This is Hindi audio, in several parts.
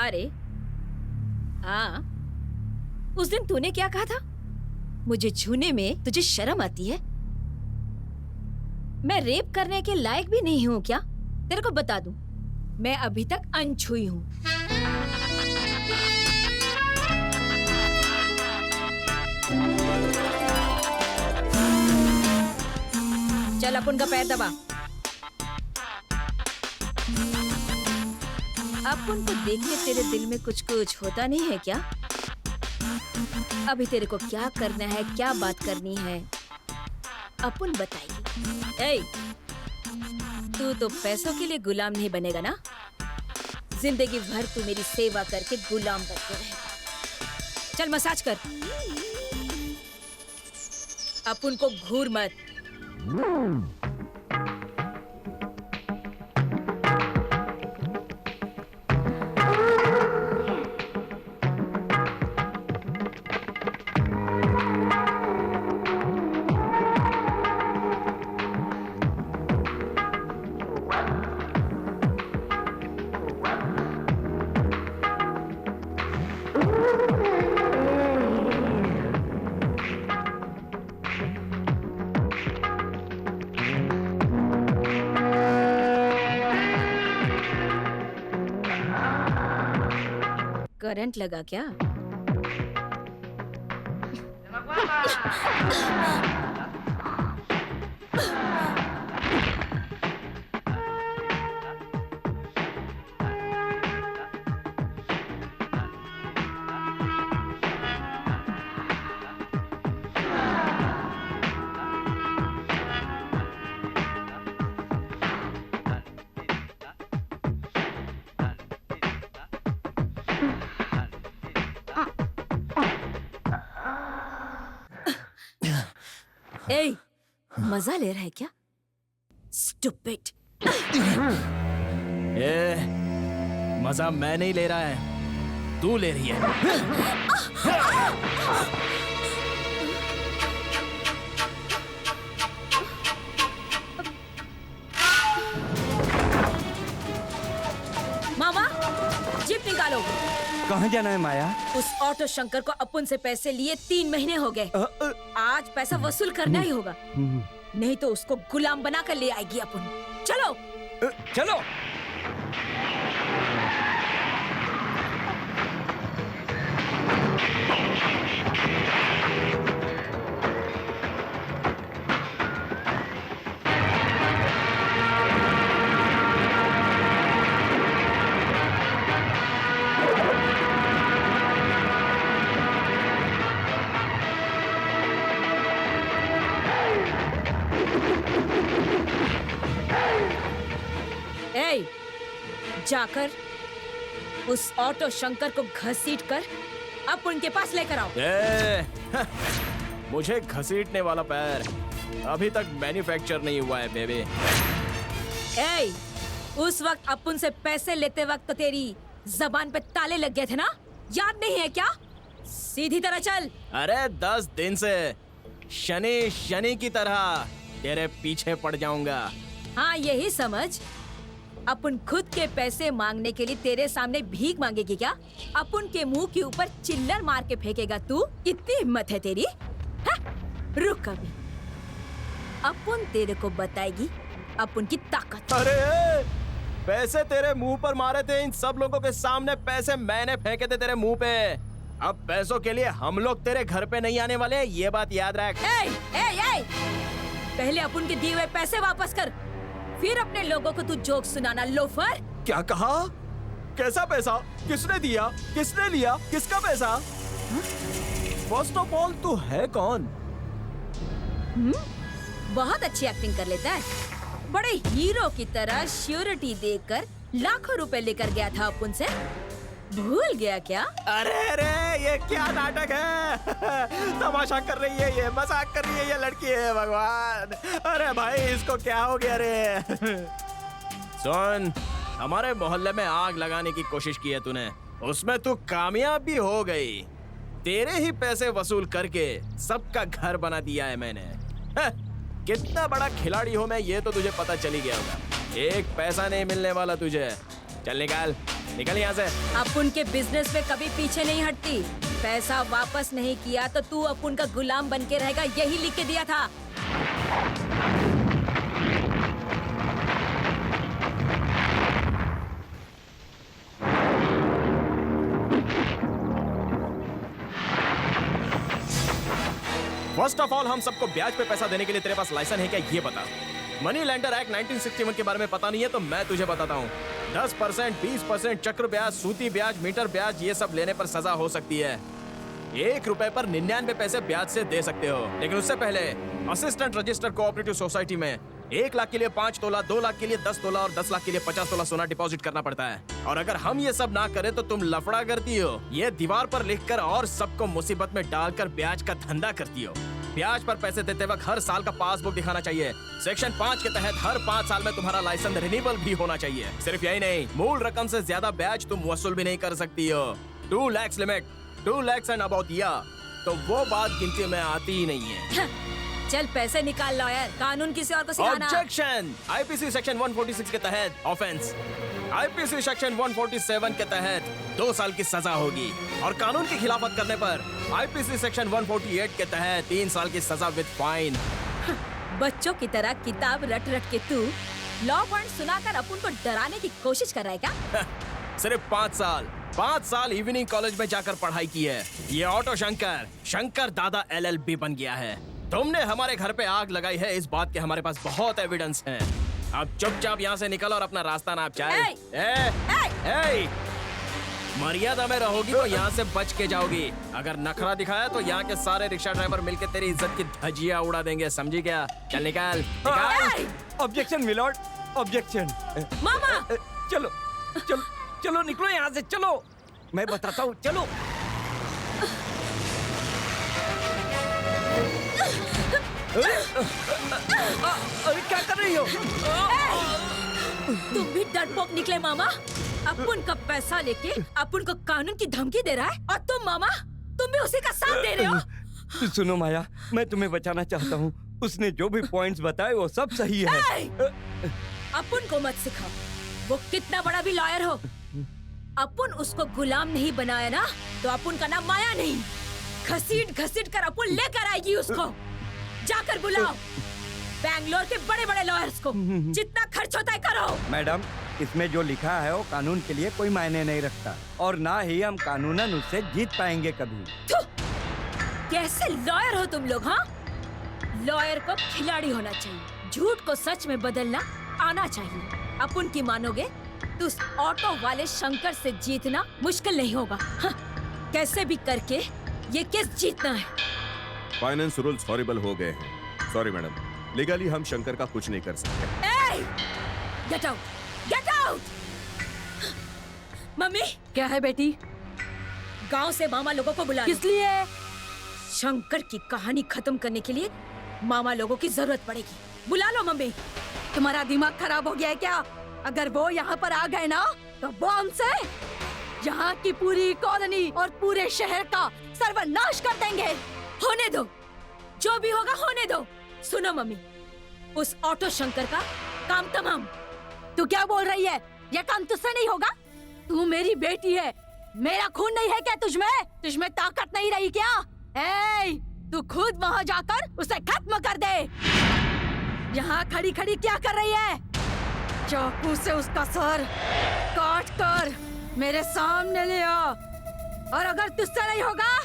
हाँ रे, हाँ। उस दिन तूने क्या कहा था? मुझे छूने में तुझे शर्म आती है? मैं रेप करने के लायक भी नहीं हूँ क्या? तेरे को बता दूं, मैं अभी तक अनछुई हूँ। चल अपन का पैर दबा। अपन को देखने तेरे दिल में कुछ कुछ होता नहीं है क्या? अभी तेरे को क्या करना है, क्या बात करनी है, अपन बताएगी। ए, तू तो पैसों के लिए गुलाम नहीं बनेगा ना? जिंदगी भर तू मेरी सेवा करके गुलाम बनते रहेगा। चल मसाज कर। अपन को घूर मत। करंट लगा क्या? ए, मजा ले रहा है क्या? Stupid. मजा मैं नहीं ले रहा है, तू ले रही है। मामा, जीप निकालो। कहाँ जाना है माया? उस ऑटो शंकर को अपन से पैसे लिए 3 महीने हो गए। आज पैसा वसूल करना ही होगा, नहीं तो उसको गुलाम बना कर ले आएगी अपन। चलो चलो। जाकर उस ऑटो शंकर को घसीट कर अब उनके पास लेकर आओ। मुझे घसीटने वाला पैर अभी तक मैन्युफैक्चर नहीं हुआ है बेबी। उस वक्त अपन से पैसे लेते वक्त तो तेरी जबान पे ताले लग गए थे ना, याद नहीं है क्या? सीधी तरह चल। अरे 10 दिन से शनि की तरह तेरे पीछे पड़ जाऊंगा। हाँ, यही समझ। अपन खुद के पैसे मांगने के लिए तेरे सामने भीख मांगेगी क्या? अपन के मुंह के ऊपर चिल्लर मार के फेंकेगा तू? इतनी हिम्मत है तेरी? रुक कभी, अपन तेरे को बताएगी अपन की ताकत। अरे पैसे तेरे मुंह पर मारे थे इन सब लोगों के सामने, पैसे मैंने फेंके थे तेरे मुंह पे। अब पैसों के लिए हम लोग तेरे घर पे नहीं आने वाले, ये बात याद रख। पहले अपन के दिए हुए पैसे वापस कर, फिर अपने लोगों को तू जोक सुनाना, लोफर। क्या कहा? कैसा पैसा? किसने दिया? किसने लिया? किसका पैसा? फर्स्ट ऑफ ऑल तू है कौन? बहुत अच्छी एक्टिंग कर लेता है। बड़े हीरो की तरह श्योरिटी देकर लाखों रुपए लेकर गया था अपन से, भूल गया क्या? अरे ये क्या नाटक है? तमाशा कर रही है ये, मजाक कर रही है ये लड़की है। भगवान, अरे भाई इसको क्या हो गया रे? सुन, हमारे मोहल्ले में आग लगाने की कोशिश की है तूने, उसमें तू कामयाब भी हो गई। तेरे ही पैसे वसूल करके सबका घर बना दिया है मैंने। कितना बड़ा खिलाड़ी हो मैं, ये तो तुझे पता चली गया होगा। एक पैसा नहीं मिलने वाला तुझे। चल निकाल। निकल यहाँ से। अपुन के बिजनेस में कभी पीछे नहीं हटती। पैसा वापस नहीं किया तो तू अपुन का गुलाम बन के रहेगा, यही लिख के दिया था। फर्स्ट ऑफ ऑल हम सबको ब्याज पे पैसा देने के लिए तेरे पास लाइसेंस है क्या, ये बता। मनी लेंडर एक्ट 1961 के बारे में पता नहीं है तो मैं तुझे बताता हूँ। 10%, 20% चक्र ब्याज, सूती ब्याज, मीटर ब्याज, ये सब लेने पर सजा हो सकती है। 1 रुपए पर 99 पैसे ब्याज से दे सकते हो। लेकिन उससे पहले असिस्टेंट रजिस्टर्ड कोऑपरेटिव सोसाइटी में 1 लाख के लिए 5 तोला, 2 लाख के लिए 10 तोला और 10 लाख के लिए 50 तोला सोना डिपॉजिट करना पड़ता है। और अगर हम ये सब ना करें तो तुम लफड़ा करती हो, ये दीवार पर लिखकर और सबको मुसीबत में डालकर ब्याज का धंधा करती हो। ब्याज पर पैसे देते वक्त हर साल का पासबुक दिखाना चाहिए। सेक्शन 5 के तहत हर 5 साल में तुम्हारा लाइसेंस रिन्यूअल भी होना चाहिए। सिर्फ यही नहीं, मूल रकम से ज्यादा ब्याज तुम वसूल भी नहीं कर सकती हो। 2 lakh limit, 2 lakh and about year, तो वो बात गिनती में आती ही नहीं है। चल पैसे निकाल लॉयर, कानून किसी और को सिखाना। ऑब्जेक्शन! आईपीसी सेक्शन 146 के तहत ऑफेंस, आईपीसी सेक्शन 147 के तहत 2 साल की सजा होगी और कानून की खिलाफत करने पर आईपीसी सेक्शन 148 के तहत 3 साल की सजा विद फाइन। बच्चों की तरह किताब रट रट के तू लॉ पॉइंट सुनाकर अपुन को डराने की कोशिश कर रहा है क्या? सिर्फ 5 साल इवनिंग कॉलेज में जाकर पढ़ाई की है। ये ऑटो शंकर दादा LLB बन गया है। तुमने हमारे घर पे आग लगाई है, इस बात के हमारे पास बहुत एविडेंस हैं। अब चुपचाप यहाँ से निकल और अपना रास्ता नाप चल। मर्यादा में रहोगी तो यहाँ से बच के जाओगी। अगर नखरा दिखाया तो यहाँ के सारे रिक्शा ड्राइवर मिलके तेरी इज्जत की धज्जियाँ उड़ा देंगे, समझी क्या? चल निकाल। Objection milord, objection. मामा! चलो चलो चलो, निकलो यहाँ से, चलो। मैं बताता हूँ, चलो। अरे क्या कर रही हो? तुम भी डरपोक निकले मामा। अपुन का पैसा लेके अपुन को कानून की धमकी दे रहा है और तुम मामा, तुम भी उसी का साथ दे रहे हो। सुनो माया, मैं तुम्हें बचाना चाहता हूँ। उसने जो भी पॉइंट्स बताए वो सब सही है। अपुन को मत सिखाओ, वो कितना बड़ा भी लॉयर हो। अपुन उसको गुलाम नहीं बनाया ना, तो अपुन का नाम माया नहीं। घसीट घसीट कर अपुन लेकर आएगी उसको। जाकर बुलाओ बैंगलोर के बड़े बड़े लॉयर्स को, जितना खर्च होता है करो। मैडम, इसमें जो लिखा है वो कानून के लिए कोई मायने नहीं रखता और ना ही हम कानूनन उससे जीत पाएंगे कभी। कैसे लॉयर हो तुम लोग? हाँ, लॉयर को खिलाड़ी होना चाहिए, झूठ को सच में बदलना आना चाहिए। अपुन की मानोगे तो उस ऑटो वाले शंकर से जीतना मुश्किल नहीं होगा। हाँ, कैसे भी करके ये केस जीतना है। फाइनेंस रूल्स हॉरिबल हो गए हैं। सॉरी मैडम, लीगली हम शंकर का कुछ नहीं कर सकते। Get out, get out. Mummy, क्या है बेटी? गांव से मामा लोगों को बुला। किस लिए? शंकर की कहानी खत्म करने के लिए मामा लोगों की जरूरत पड़ेगी। बुला लो मम्मी। तुम्हारा दिमाग खराब हो गया है क्या? अगर वो यहाँ पर आ गए ना तो बॉम्ब से यहाँ की पूरी कॉलोनी और पूरे शहर का सर्वनाश कर देंगे। होने दो, जो भी होगा होने दो। सुनो मम्मी, उस ऑटो शंकर का काम तमाम। तू क्या बोल रही है? ये काम तुझसे नहीं होगा। तू मेरी बेटी है, मेरा खून नहीं है क्या तुझमें? तुझमें ताकत नहीं रही क्या? तू खुद वहाँ जाकर उसे खत्म कर दे। यहाँ खड़ी खड़ी क्या कर रही है? चाकू से उसका सर काट कर मेरे सामने ले आ, और अगर तुझसे नहीं होगा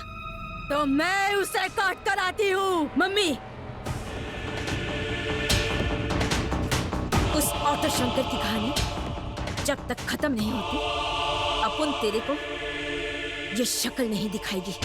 तो मैं उसे काट कर आती हूँ। मम्मी, उस ऑटो शंकर की कहानी जब तक खत्म नहीं होती, अपुन तेरे को ये शक्ल नहीं दिखाएगी।